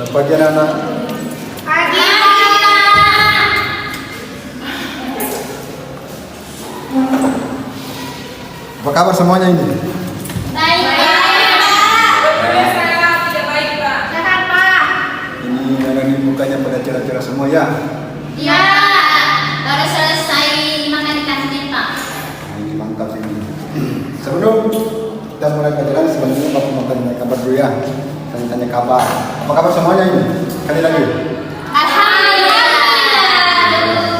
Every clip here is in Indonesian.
Selamat pagi anak-anak. Pagi. Apa kabar semuanya ini? Baik, Pak. Tidak baik, Pak. Sehat, Pak. Ini anak-anak mukanya pada cerah-cerah semua ya. Iya. Baru selesai makan di kantin, Pak. Ini mantap ini. Sebelum kita mulai pelajaran, sebenarnya Bapak mau tanya kabar dulu ya. Tanya kabar. Apa kabar semuanya ini? Sekali lagi. Alhamdulillah.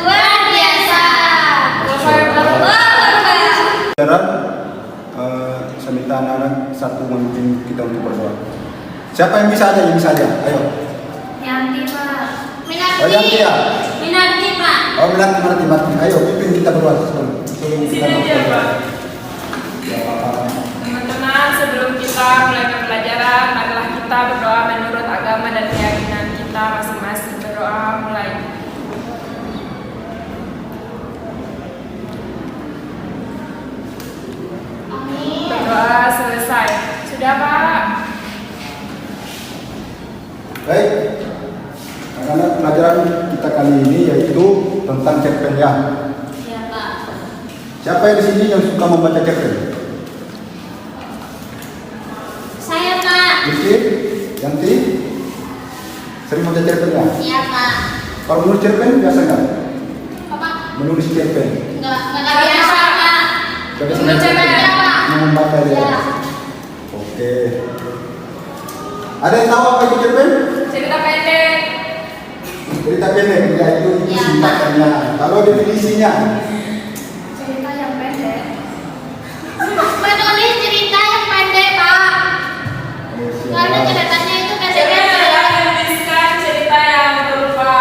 Luar biasa. Pelajaran, saya minta anak-anak satu memimpin kita untuk berdoa. Siapa yang bisa aja? Yang bisa aja. Ayo. Yanti, Pak. Minarti. Oh, Yanti ya? Minarti, Pak. Oh, Minarti. Ayo, pimpin kita berdoa. Sebelum Di kita sini aja, Pak. Ya, Pak. Teman-teman, sebelum kita mulai ke pelajaran, marilah kita berdoa menurut agama dan keyakinan kita masing-masing. Berdoa mulai. Amin. Berdoa selesai. Sudah, Pak? Baik. Karena pelajaran kita kali ini yaitu tentang cerpen ya. Iya, Pak. Siapa yang di sini yang suka membaca cerpen? Saya, Pak. Rizky, Yanti, sering membaca cerpen ya? Iya, Pak. Kalau menulis cerpen biasa nggak? Apa? Menulis cerpen. Enggak biasa, Pak. Coba Menulis cerpen. Iya, Pak. Yang membaca dia. Iya. Oke. Ada yang tahu apa itu cerpen? Cerita pendek. Cerita pendek, yaitu itu Ya, singkatannya. Kalau definisinya, Cerita yang pendek. Menulis cerita yang pendek, Pak. Karena ceritanya itu Cerita pendek. yang menuliskan cerita yang berupa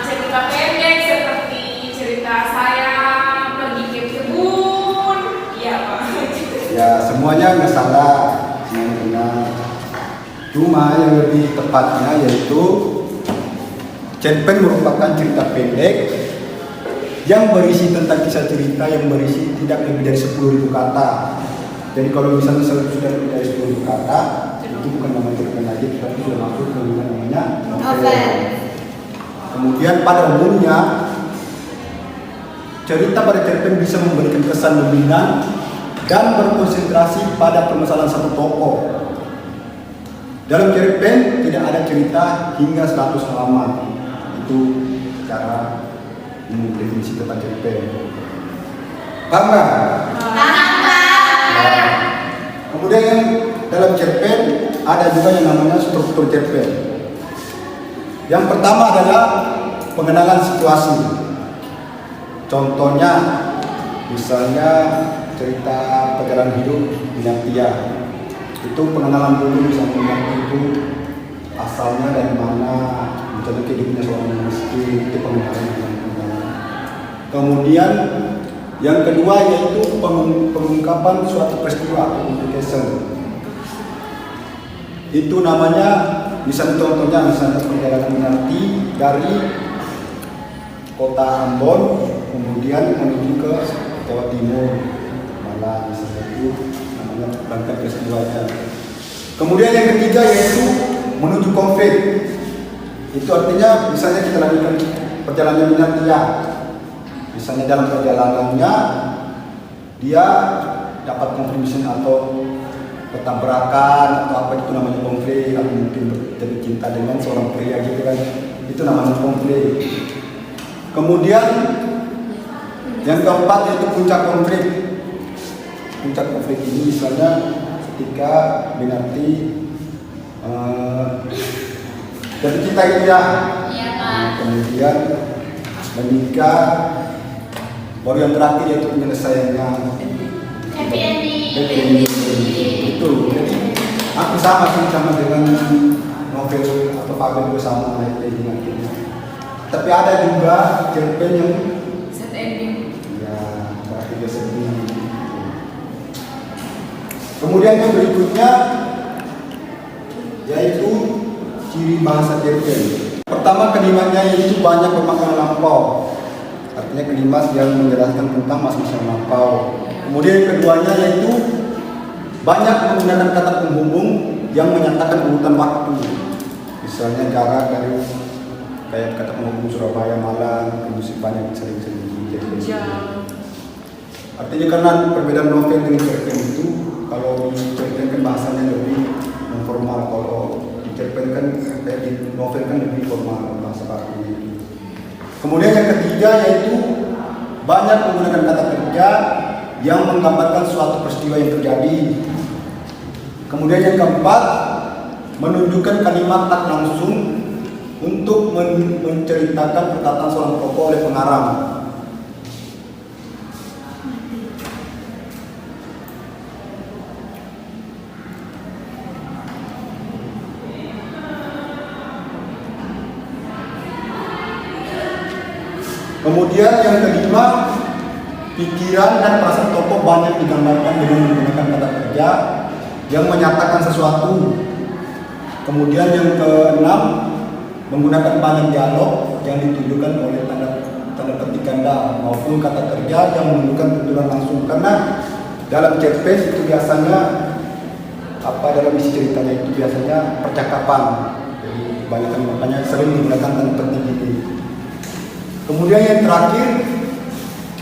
cerita pendek seperti cerita saya pergi ke kebun. Iya, Pak. ya semuanya nggak salah, semuanya benar. Cuma yang lebih tepatnya yaitu cerpen merupakan cerita pendek yang berisi tentang kisah cerita yang berisi tidak lebih dari 10.000 kata. Jadi kalau misalnya sudah lebih dari 10.000 kata, itu bukan nama cerpen lagi, tapi sudah masuk ke namanya novel. Kemudian pada umumnya cerita pada cerpen bisa memberikan kesan dominan dan berkonsentrasi pada permasalahan satu tokoh. Dalam cerpen tidak ada cerita hingga 100 halaman. Itu cara mendefinisi tentang cerpen. Paham nggak? Paham, Pak. Kemudian yang dalam cerpen ada juga yang namanya struktur cerpen. Yang pertama adalah pengenalan situasi. Contohnya, misalnya cerita perjalanan hidup Minartia. Itu pengenalan dulu, misalnya Minarti itu asalnya dari mana, misalnya kehidupannya seorang miskin, itu pengenalan. Kemudian yang kedua yaitu pengungkapan suatu peristiwa, implication. Itu namanya, misalnya contohnya misalnya perjalanan Minarti dari kota Ambon kemudian menuju ke Jawa Timur, Malang, misalnya itu namanya rangkaian peristiwanya. Kemudian yang ketiga yaitu menuju konflik. Itu artinya misalnya kita lanjutkan perjalanan Minartia. Misalnya dalam perjalanannya dia dapat konflik atau bertabrakan atau apa itu namanya konflik, atau mungkin jatuh cinta dengan seorang pria gitu kan, itu namanya konflik. Kemudian yang keempat yaitu puncak konflik. Puncak konflik ini misalnya ketika Minarti jatuh cinta gitu ya. Iya, Pak. Kemudian menikah. Baru yang terakhir yaitu penyelesaiannya. Happy ending. Itu. Jadi aku sama sih sama dengan novel atau fabel bersama happy ending akhirnya. Tapi ada juga cerpen yang Set ending. ya berakhir sedih. Kemudian yang berikutnya yaitu ciri bahasa cerpen. Pertama, kalimatnya yaitu banyak bermakna lampau. Artinya kalimat yang menjelaskan tentang masa-masa lampau. Kemudian yang keduanya yaitu banyak menggunakan kata penghubung yang menyatakan urutan waktu. Misalnya jarak dari kayak kata penghubung Surabaya Malang ke musiknya sering-sering jadi Jam. artinya karena perbedaan novel dengan cerpen itu, kalau di cerpen kan bahasanya lebih informal, kalau di cerpen kan kayak di novel kan lebih formal bahasa bakunya itu. Kemudian yang ketiga yaitu banyak menggunakan kata kerja yang menggambarkan suatu peristiwa yang terjadi. Kemudian yang keempat, menunjukkan kalimat tak langsung untuk menceritakan perkataan seorang tokoh oleh pengarang. Kemudian yang kelima, pikiran dan perasaan tokoh banyak digambarkan dengan menggunakan kata kerja yang menyatakan sesuatu. Kemudian yang keenam, menggunakan banyak dialog yang ditujukan oleh tanda petik ganda maupun kata kerja yang menunjukkan tujuan langsung. Karena dalam cerpen itu biasanya dalam isi ceritanya itu biasanya percakapan. Jadi makanya sering digunakan tanda petik ini. Kemudian yang terakhir,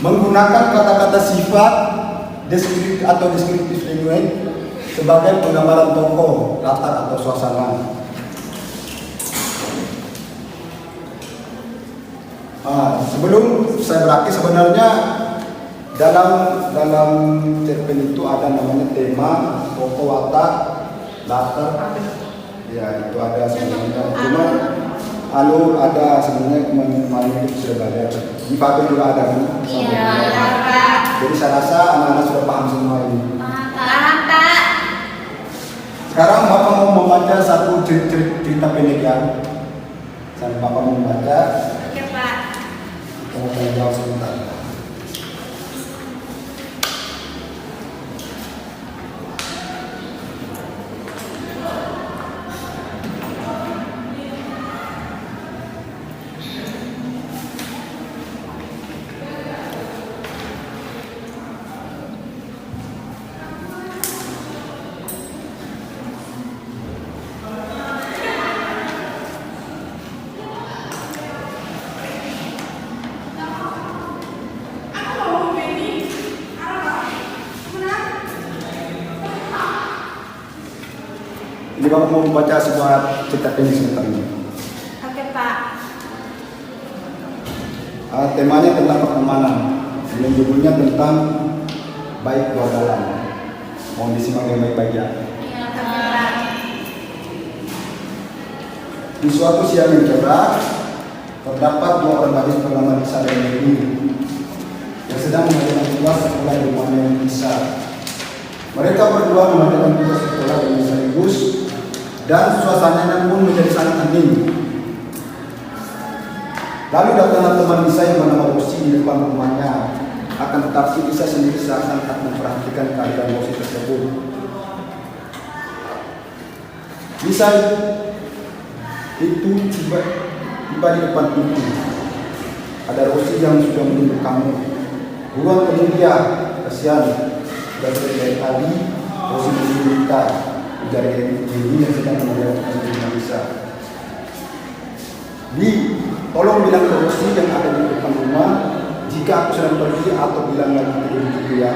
menggunakan kata-kata sifat deskriptif atau deskriptif language sebagai penggambaran tokoh, latar atau suasana. Sebelum saya berakhir, sebenarnya dalam cerpen itu ada namanya tema, tokoh, watak, latar. Ya, itu ada sebenarnya. Cuma ada sebenarnya kemarin itu sudah belajar. Di Fabel juga ada kan? Iya, Pak. Jadi saya rasa anak-anak sudah paham semua ini. Paham, Pak. Sekarang Bapak mau membaca satu cerita pendek ya. Sampai Bapak mau membaca. Oke, Pak. Kamu tanya jawab sebentar. Jadi Bapak mau membaca sebuah cerita pendek sebentar ini. Oke, Pak. Temanya tentang pertemanan. Dan judulnya tentang baik dua dalam. Mohon disimak dengan baik-baik ya. Iya, Pak. Di suatu siang yang cerah, terdapat dua orang gadis bernama Lisa dan Mary yang sedang mengerjakan tugas sekolah di rumahnya yang Lisa. Mereka berdua mengerjakan tugas sekolah dengan sekaligus, dan suasananya pun menjadi sangat hening. Lalu datanglah teman Lisa yang bernama Rosi di depan rumahnya. Akan tetapi Lisa sendiri seakan tak memperhatikan kehadiran Rosi tersebut. Lisa itu tiba di depan pintu. Ada Rosi yang sudah menunggu kamu. Buruan temui dia, kasihan. Sudah dari tadi Rosi menunggu kita. Dari ini yang sedang mengerjakan dengan Lisa. Tolong bilang ke Rosi yang ada di depan rumah, jika aku sedang pergi atau bilang lagi begitu ya,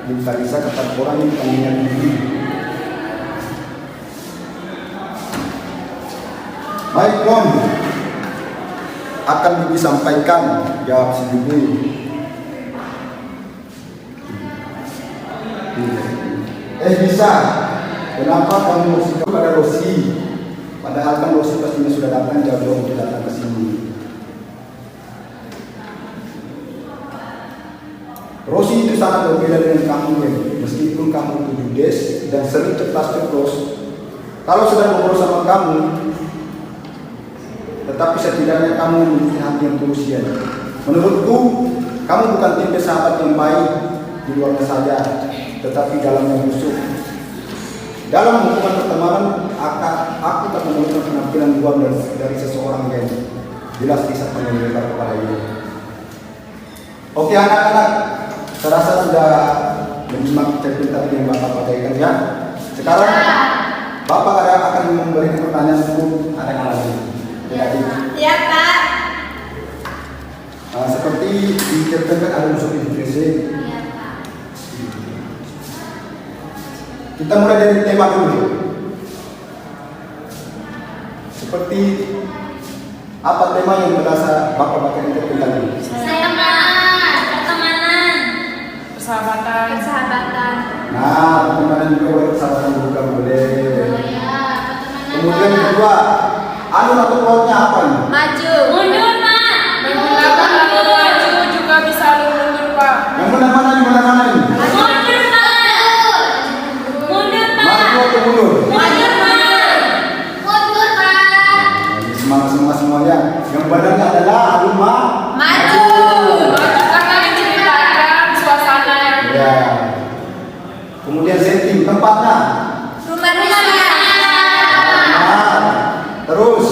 minta Lisa kata orang yang panggilnya diri. Baik, Om. Akan Bibi sampaikan, jawab si Bibi. Lisa, kenapa kamu mesti pada Rosi? Padahal kan Rosi pastinya sudah datang jauh-jauh untuk datang ke sini. Rosi itu sangat berbeda dengan kamu, ya. Meskipun kamu itu judes dan sering ceplas-ceplos. Kalau sedang ngobrol sama kamu, tetapi setidaknya kamu memiliki hati yang tulus ya. Menurutku, kamu bukan tipe sahabat yang baik di luarnya saja, tetapi dalamnya busuk. Dalam hubungan pertemanan, aku tak menemukan penampilan luar dari seseorang yang jelas bisa menyebar kepada dia. Oke anak-anak, saya rasa sudah menyimak cerita yang Bapak bacakan ya. Sekarang Bapak akan memberikan pertanyaan untuk anak-anak lagi. Iya, Pak. Seperti dikatakan ada unsur integrasi. Iya, Pak. Kita mulai dari tema dulu. Seperti apa tema yang berasa Bapak interpretasi tadi? Saya, Pak. Pertemanan. Persahabatan. Persahabatan. Nah, pertemanan juga boleh, persahabatan juga boleh. Oh ya, pertemanan. Kemudian yang kedua, anu atau plotnya apa nih? Maju. Mundur, Pak. Menggunakan lalu maju juga bisa lalu mundur, Pak. Yang benar mana ini? Benar mana ini? Mundur, Pak. Mundur, Pak. Maju atau mundur? Mundur, Pak. Mundur, Pak. Semangat semuanya. Yang benarnya adalah adu Maju. Maju karena menceritakan suasana yang Ya. Kemudian setting tempatnya. Rumah. Nah, terus.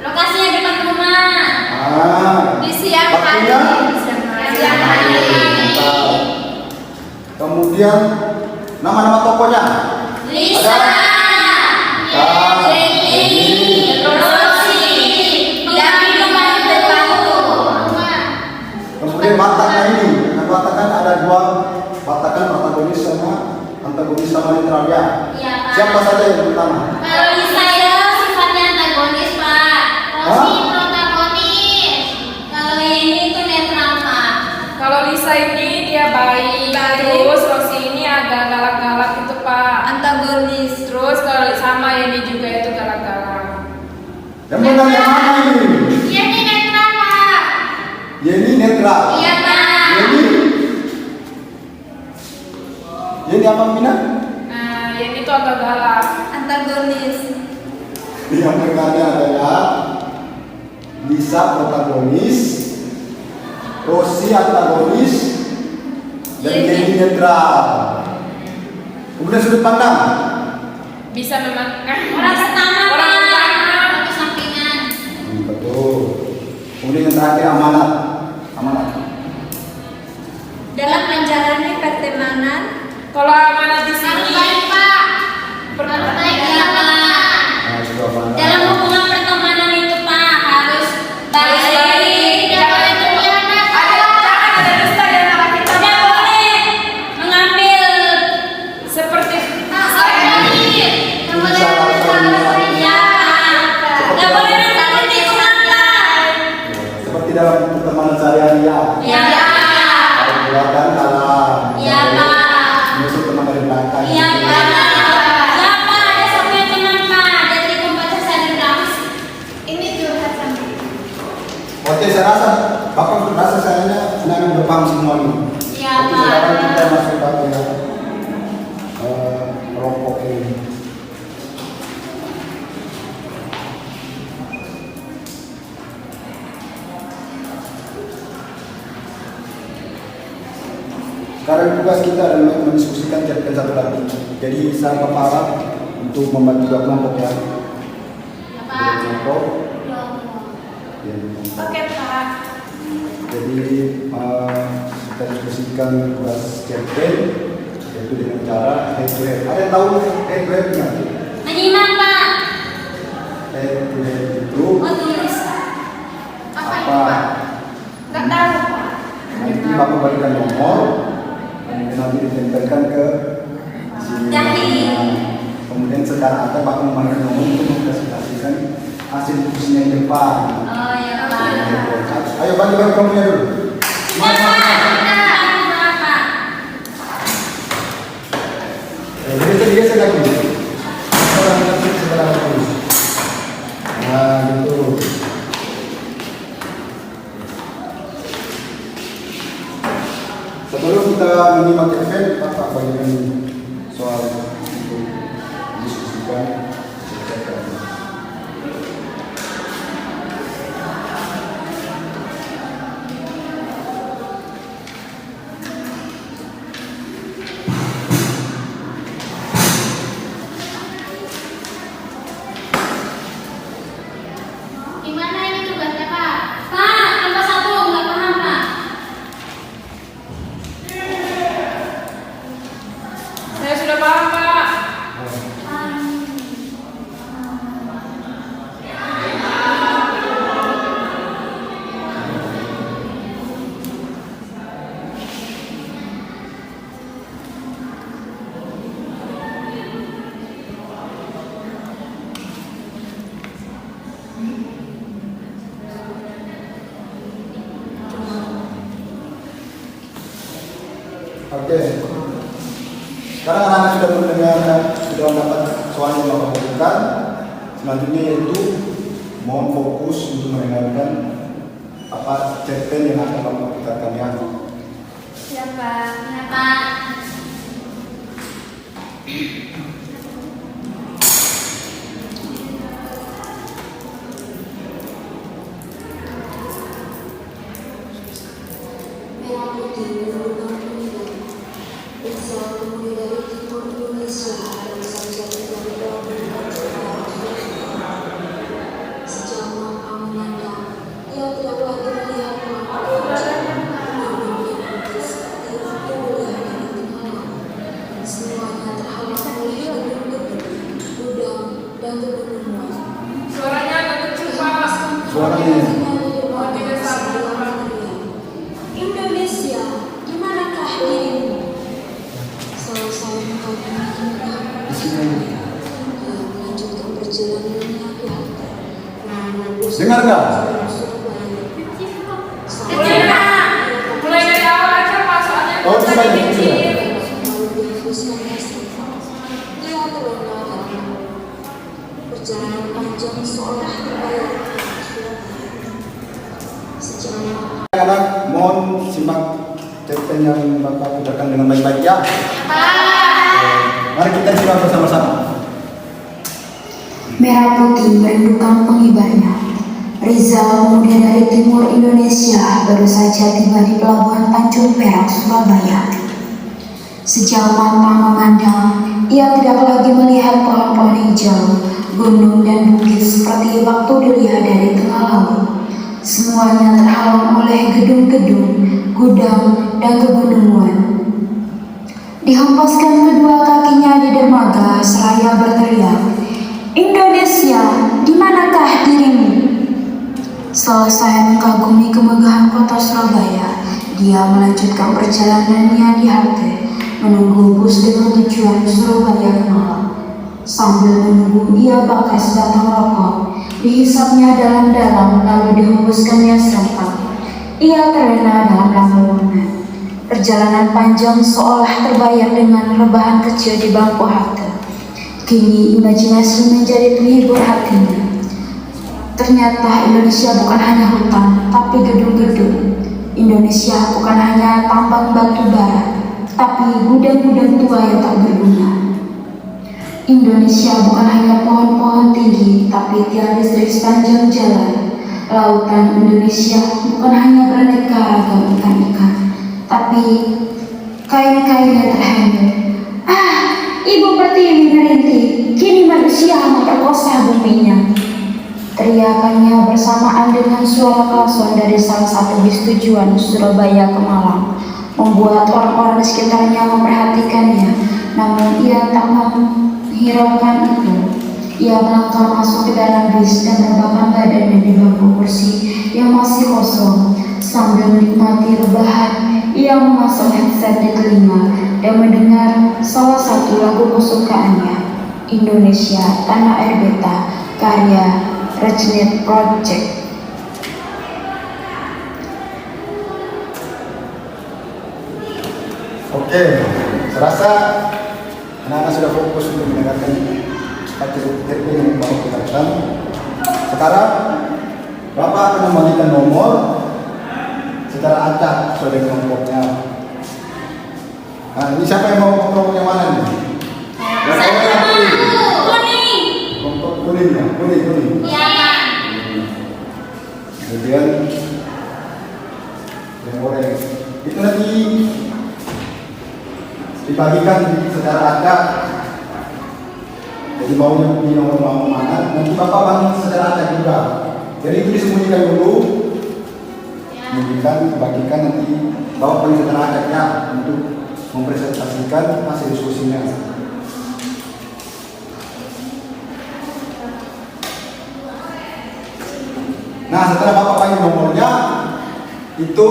Lokasinya depan rumah. Di siang Waktunya? hari. Siang hari. Kemudian nama-nama tokonya. Lisa. Kak, Jenny. Rosi. Dan minuman terbaru. Kemudian wataknya ini. Dengan watakan ada dua watakan, protagonis sama antagonis sama netralnya. Iya, Pak. Siapa saja yang pertama? Kalau Lisa itu sifatnya antagonis, Pak. Rosi protagonis. Kalau ini tuh netral, Pak. kalau Lisa ini dia baik, terus Rosi ini agak galak-galak gitu, Pak. Antagonis. Terus kalau sama ini juga itu galak-galak. Yang benar yang mana ini? Iya, ini netral, Pak. Yeni netral. Iya, Pak. Yeni apa Mina? Nah, ini tuh agak galak. Antagonis. Yang berkanya adalah Lisa protagonis, Rosi antagonis, dan Yeni netral. Kemudian sudut pandang. Bisa memang Orang pertama, orang Pak. pertama. Orang sampingan. Betul. Kemudian yang terakhir amanat. Amanat. Dalam menjalani pertemanan Kalau amanat di harus sini baik, Pak. Harus baik, iya, Pak. Nah, juga amanat. Dalam hubungan pertemanan itu, Pak, harus baik. Tidak boleh berkhianat, Pak. jangan ada dusta di antara kita. Tidak boleh mengambil Seperti Tidak boleh bersalah. Iya. Tidak boleh menyakiti orang. Seperti dalam pertemanan sehari-hari ya. Iya. Kalau keluarkan dalam. Iya, Pak. Musuh teman dari belakang. Iya, Pak. Ya, Pak, ada satu teman, Pak. Jadi pembaca sadar. Ini curhat sama. Oke, saya rasa Bapak rasa saya senang berpaham semua ini. Iya, Oke, Pak. sekarang kita masuk pada kelompok ini. Sekarang tugas kita adalah mendiskusikan jadikan satu lagi. Jadi saya Bapak harap untuk membantu dua kelompok ya. Ya, Pak. Dua kelompok. Ya. Ya, dua kelompok. Oke, Pak. Jadi kita diskusikan tugas cerpen yaitu dengan cara head to head. Ada yang tahu head to head nggak? Menyimak, Pak. Head to head itu Oh, tulis. apa? Nggak tahu, Pak. Nanti Bapak berikan nomor, kemudian nanti ditempelkan ke sini. Dahi. Kemudian secara ada Bapak memberikan nomor untuk mempresentasikan hasil diskusinya yang depan. Oh, ya, Pak. Ayo bagi-bagi nomornya dulu. Jadi tadi saya lagi. Orang nanti sebelah lagi. Nah, gitu. Sebelum kita menyimak event, Bapak bagikan soal untuk diskusikan. Gimana ini tugasnya, Pak? Pak, nomor 1 nggak paham, Pak. Saya sudah paham, Oke. Sekarang anak-anak sudah mendengar, sudah mendapat soal yang Bapak berikan. Selanjutnya yaitu mohon fokus untuk mendengarkan apa cerpen yang akan Bapak putarkan ya. Siapa? Siapa? Merah putih menurunkan peninggalan bangsa kemudi dari timur Indonesia dan saja dari pelabuhan sejak mata memandang ia tidak lagi melihat melampaui semuanya terhalang oleh gedung-gedung, gudang dan pegunungan. Suaranya agak kecil, Pak. Suaranya. Indonesia, di manakah dirimu? Selesai mengagumi dia melanjutkan perjalanannya ke Hatta. Dengar nggak? Kecil, Pak. Mulai dari awal aja, Pak. Soalnya Oh, tadi sudah kecil. Dia terlena dalam perjalanan panjang seolah terbayar sejarah. Anak-anak mohon simak cerpen yang Bapak putarkan dengan baik-baik ya. Mari kita simak bersama-sama. Merah putih merindukan pengibarnya. Rizal, pemuda dari timur Indonesia, baru saja tiba di pelabuhan Tanjung Perak, Surabaya. Sejauh mata memandang, ia tidak lagi melihat pohon-pohon hijau, gunung dan bukit seperti waktu dilihat dari tengah laut. Semuanya terhalang oleh gedung-gedung, gudang, dan pegunungan. Dihempaskan kedua kakinya di dermaga seraya berteriak, Indonesia, di manakah dirimu? Selesai mengagumi kemegahan kota Surabaya, dia melanjutkan perjalanannya di halte, menunggu bus dengan tujuan Surabaya ke Malang. Sambil menunggu, ia bakas batang rokok, dihisapnya dalam-dalam lalu dihembuskannya serentak. Ia terlena dalam lamunan. Perjalanan panjang seolah terbayar dengan rebahan kecil di bangku halte. Kini imajinasi menjadi penghibur hatinya. Ternyata Indonesia bukan hanya hutan, tapi gedung-gedung. Indonesia bukan hanya tambang batu bara, tapi gudang-gudang tua yang tak berguna. Indonesia bukan hanya pohon-pohon tinggi, tapi tiang listrik sepanjang jalan. Lautan Indonesia bukan hanya beraneka ragam ikan-ikan, tapi kain-kain yang terhanyut. Ibu Pertiwi merintih, kini manusia memperkosa buminya. Teriakannya bersamaan dengan suara klakson dari salah satu bis tujuan Surabaya ke Malang membuat orang-orang di sekitarnya memperhatikannya, namun ia tak menghiraukan itu. Ia melangkah masuk ke dalam bis dan merebahkan badannya di bangku kursi yang masih kosong. Sambil menikmati rebahan, ia memasang headset di telinga dan mendengar salah satu lagu kesukaannya, Indonesia Tanah Air Beta, karya Rejnet Project. Oke, serasa anak-anak sudah fokus untuk mendengarkan cerpen yang Bapak putarkan. Sekarang Bapak akan membagikan nomor secara acak sesuai dengan kelompoknya. Nah, ini siapa yang mau kelompok yang mana nih? Kuning. Kelompok kuning ya, kuning. Iya, Pak. Kemudian yang oranye. Itu nanti dibagikan secara acak. Jadi mau di nomor mau mana? Nanti Bapak bagi secara acak juga. Jadi itu disembunyikan dulu. Kemudian bagikan nanti Bapak bagi secara acaknya untuk mempresentasikan hasil diskusinya. Nah, setelah Bapak bagi nomornya, itu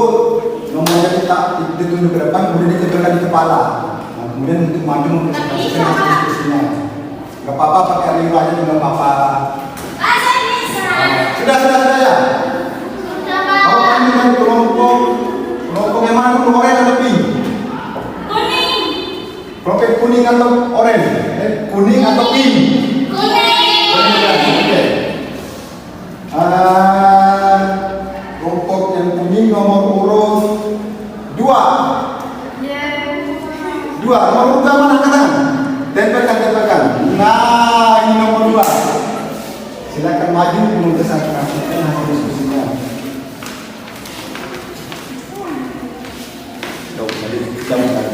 nomornya kita ditunjuk ke depan, kemudian ditempelkan di kepala. Nah, kemudian untuk maju mempresentasikan hasil diskusinya. Gak apa-apa pakai riu aja juga Bapak. Saya bisa. Sudah ya. Sudah, Pak. Bapak bagi kelompok yang mana nomornya lebih? Kuning. Kelompok kuning atau oranye? Kuning atau pink? Kuning. Oke. Kelompok yang kuning nomor urut 2. Dua, nomor urut mana kanan? Tempelkan. Nah, ini nomor 2. Silakan maju menuju saya transmisikan hasil diskusinya. Jadi kita mulai.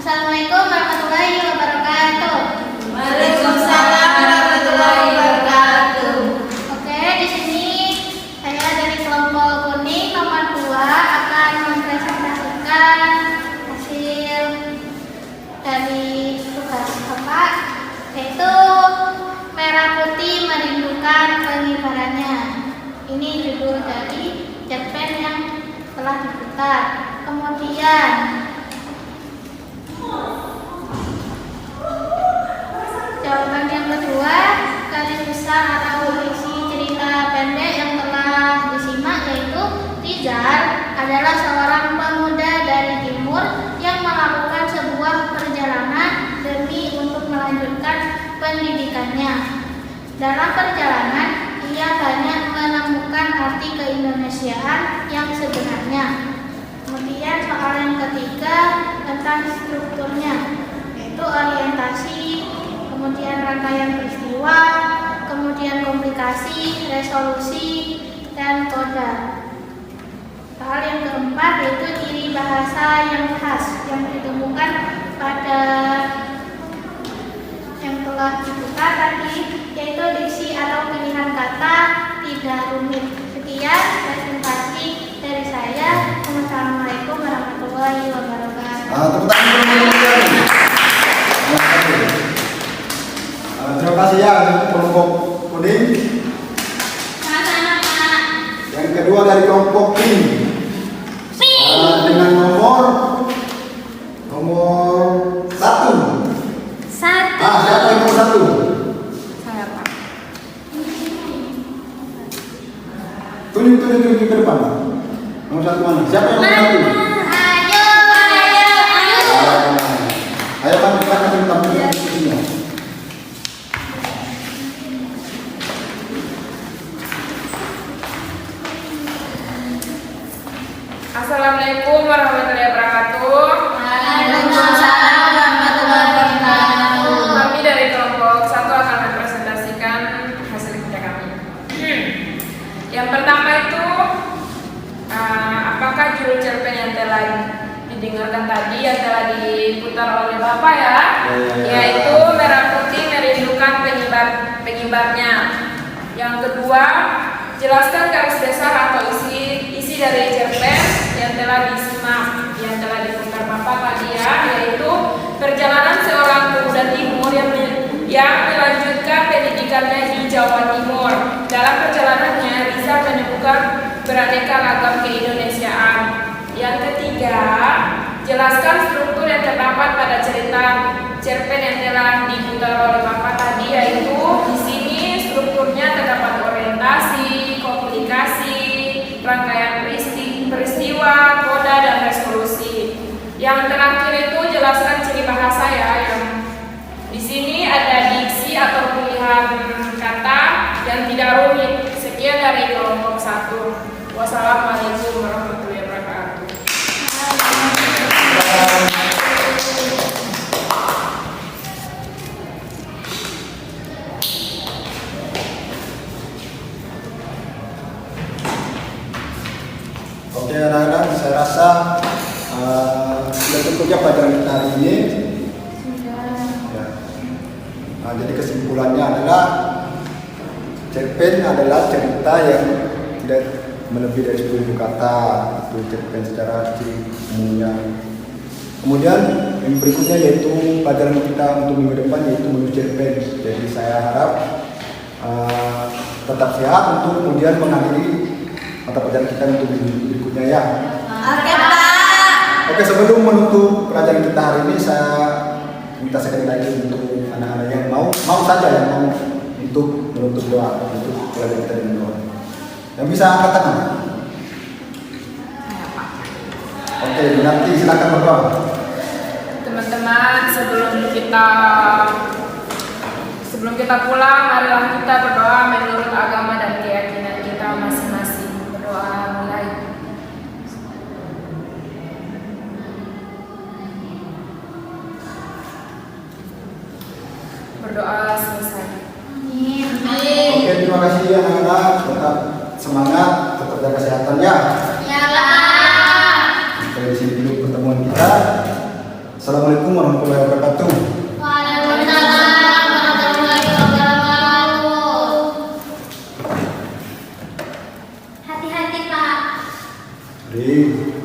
Assalamualaikum warahmatullahi wabarakatuh. Waalaikumsalam warahmatullahi wabarakatuh. Oke, di sini saya dari kelompok kuning nomor 2 akan mempresentasikan hasil dari tugas Bapak, yaitu merah putih merindukan pengibarannya. Ini judul dari cerpen yang telah diputar. Kemudian jawaban yang kedua, garis besar atau isi cerita pendek yang telah disimak, yaitu Rizal adalah seorang pemuda dari timur yang melakukan sebuah perjalanan demi untuk melanjutkan pendidikannya. Dalam perjalanan, ia banyak menemukan arti keindonesiaan yang sebenarnya. Kemudian soal yang ketiga tentang strukturnya, yaitu orientasi, kemudian rangkaian peristiwa, kemudian komplikasi, resolusi, dan koda. Hal yang keempat yaitu ciri bahasa yang khas yang ditemukan pada yang telah diputar tadi, yaitu diksi atau pilihan kata tidak rumit. Sekian presentasi dari saya. Wassalamualaikum warahmatullahi wabarakatuh. Tepuk tangan dulu. Terima kasih ya untuk kelompok kuning. Sama-sama, Pak. Yang kedua dari kelompok pink. Dengan nomor 1. Satu. Siapa yang nomor 1? Saya Pak. Tunjuk ke depan. Nomor 1 mana? Siapa yang nomor 1? Ayo. Ayo Pak, kita akan tampilkan diskusinya. Assalamualaikum warahmatullahi wabarakatuh. Waalaikumsalam warahmatullahi wabarakatuh. Kami dari kelompok 1 akan mempresentasikan hasil kerja kami. Yang pertama itu, apakah judul cerpen yang telah didengarkan tadi yang telah diputar oleh Bapak ya, yaitu merah putih merindukan pengibarnya. Yang kedua, jelaskan garis besar atau isi dari cerpen yang telah disimak, yang telah diputar Bapak tadi ya, yaitu perjalanan seorang pemuda timur yang melanjutkan pendidikannya di Jawa Timur. Dalam perjalanannya, Rizal menemukan beraneka ragam keindonesiaan. Yang ketiga, jelaskan struktur yang terdapat pada cerita cerpen yang telah diputar oleh Bapak tadi, yaitu di sini strukturnya terdapat orientasi, komplikasi, rangkaian peristiwa, koda, dan resolusi. Yang terakhir itu jelaskan ciri bahasa ya, yang di sini ada diksi atau pilihan kata yang tidak rumit. Sekian dari kelompok 1. Wassalamualaikum warahmatullahi wabarakatuh. Oke anak-anak, saya rasa sudah cukupnya pelajaran kita hari ini. Ya. Jadi kesimpulannya adalah cerpen adalah cerita yang tidak melebihi dari 10.000 kata. Itu cerpen secara ciri umumnya. Kemudian yang berikutnya yaitu pelajaran kita untuk minggu depan yaitu menulis cerpen. Jadi saya harap tetap sehat untuk kemudian mengakhiri mata pelajaran kita untuk minggu berikutnya ya. Oke, Pak. Oke, sebelum menutup pelajaran kita hari ini, saya minta sekali lagi untuk anak-anak yang mau saja yang mau untuk menutup doa untuk pelajaran kita dengan doa. bisa angkat tangan? Saya, Pak. Oke, nanti silakan berdoa. Teman-teman, sebelum kita pulang, marilah kita berdoa menurut agama dan keyakinan kita masing-masing. Berdoa mulai. Berdoa selesai. Oke, terima kasih ya anak-anak. Tetap semangat, tetap jaga kesehatan ya. Sampai di sini dulu pertemuan kita. Assalamualaikum warahmatullahi wabarakatuh. Waalaikumsalam warahmatullahi wabarakatuh. Hati-hati, Pak. Mari.